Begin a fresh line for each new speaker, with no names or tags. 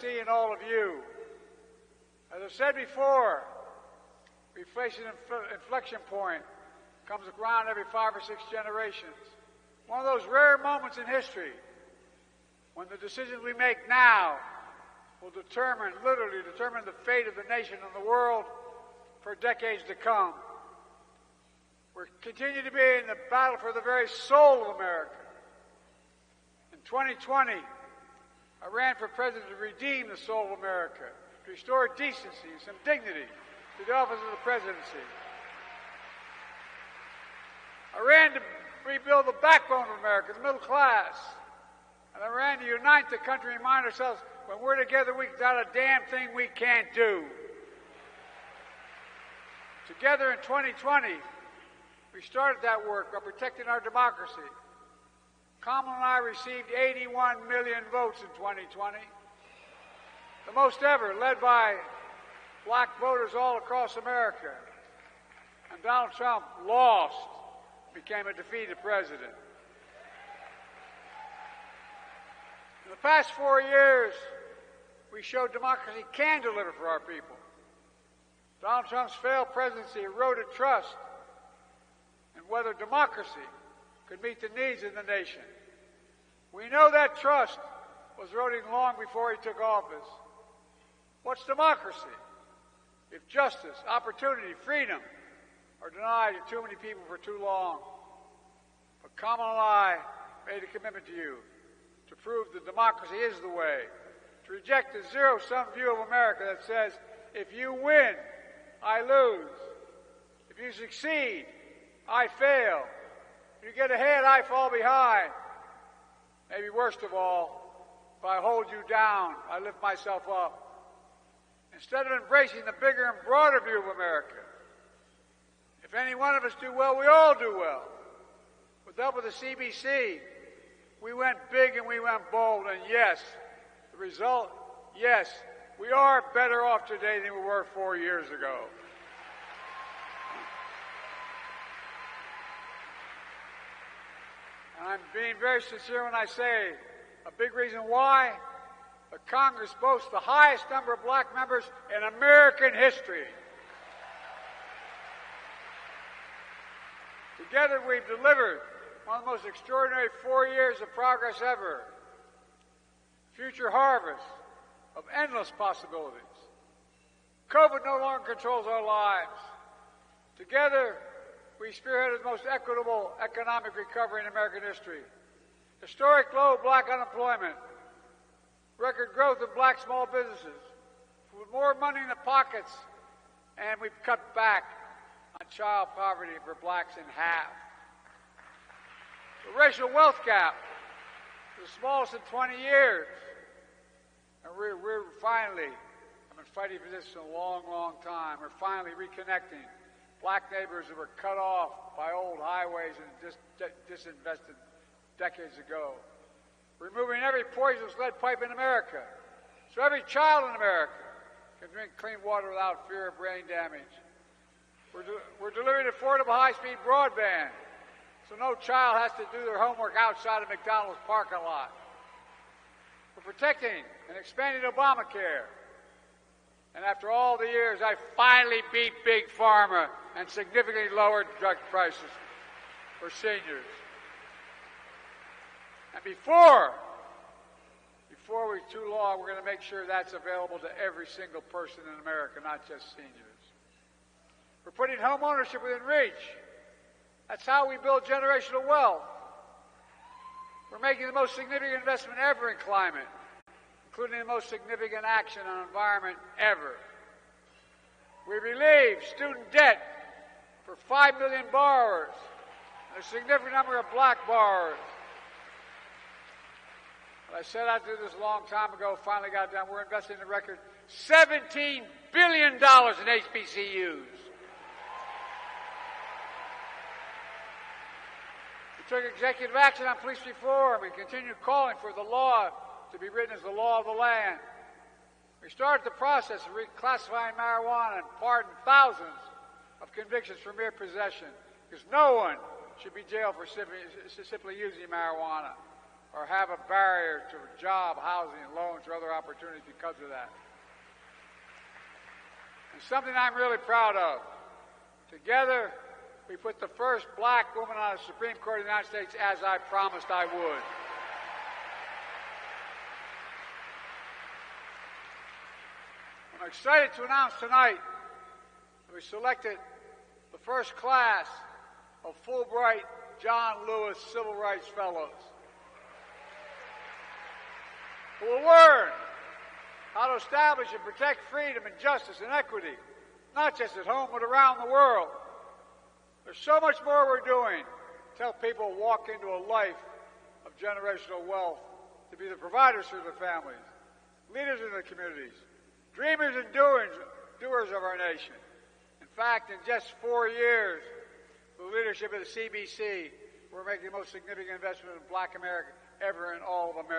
See in all of you. As I said before, we face an inflection point. Comes around every 5 or 6 generations. One of those rare moments in history when the decisions we make now will literally determine the fate of the nation and the world for decades to come. We continue to be in the battle for the very soul of America. In 2020, I ran for president to redeem the soul of America, to restore decency and some dignity to the office of the presidency. I ran to rebuild the backbone of America, the middle class. And I ran to unite the country and remind ourselves, when we're together, we've got a damn thing we can't do. Together in 2020, we started that work by protecting our democracy. Kamala and I received 81 million votes in 2020, the most ever, led by black voters all across America. And Donald Trump lost, became a defeated president. In the past 4 years, we showed democracy can deliver for our people. Donald Trump's failed presidency eroded trust in whether democracy could meet the needs of the nation. We know that trust was eroding long before he took office. What's democracy? If justice, opportunity, freedom are denied to too many people for too long. But Kamala and I made a commitment to you to prove that democracy is the way, to reject the zero-sum view of America that says, if you win, I lose. If you succeed, I fail. If you get ahead, I fall behind. Maybe worst of all, if I hold you down, I lift myself up. Instead of embracing the bigger and broader view of America, if any one of us do well, we all do well. With the help of the CBC, we went big and we went bold, and yes, the result, yes, we are better off today than we were 4 years ago. And I'm being very sincere when I say a big reason why the Congress boasts the highest number of black members in American history. Together we've delivered one of the most extraordinary 4 years of progress ever. Future harvest of endless possibilities. COVID no longer controls our lives. Together, we spearheaded the most equitable economic recovery in American history. Historic low black unemployment. Record growth of black small businesses. With more money in the pockets, and we've cut back on child poverty for blacks in half. The racial wealth gap is the smallest in 20 years. And we're finally, I've been fighting for this a long, long time, we're finally reconnecting black neighbors that were cut off by old highways and disinvested decades ago. Removing every poisonous lead pipe in America, so every child in America can drink clean water without fear of brain damage. We're delivering affordable high-speed broadband, so no child has to do their homework outside a McDonald's parking lot. We're protecting and expanding Obamacare. And after all the years, I finally beat Big Pharma and significantly lowered drug prices for seniors. And before we're too long, we're going to make sure that's available to every single person in America, not just seniors. We're putting home ownership within reach. That's how we build generational wealth. We're making the most significant investment ever in climate, including the most significant action on environment ever. We relieved student debt for 5 million borrowers and a significant number of black borrowers. I said I'd do this a long time ago, finally got it done. We're investing a record $17 billion in HBCUs. We took executive action on police reform and continued calling for the law to be written as the law of the land. We started the process of reclassifying marijuana and pardoned thousands of convictions for mere possession, because no one should be jailed for simply using marijuana. or have a barrier to job, housing, loans, or other opportunities because of that. And something I'm really proud of. Together, we put the first black woman on the Supreme Court of the United States, as I promised I would. I'm excited to announce tonight that we selected the first class of Fulbright John Lewis Civil Rights Fellows, who will learn how to establish and protect freedom and justice and equity, not just at home, but around the world. There's so much more we're doing to help people walk into a life of generational wealth, to be the providers for their families, leaders in the communities, dreamers and doers of our nation. In fact, in just 4 years, the leadership of the CBC, we're making the most significant investment in Black America ever in all of America.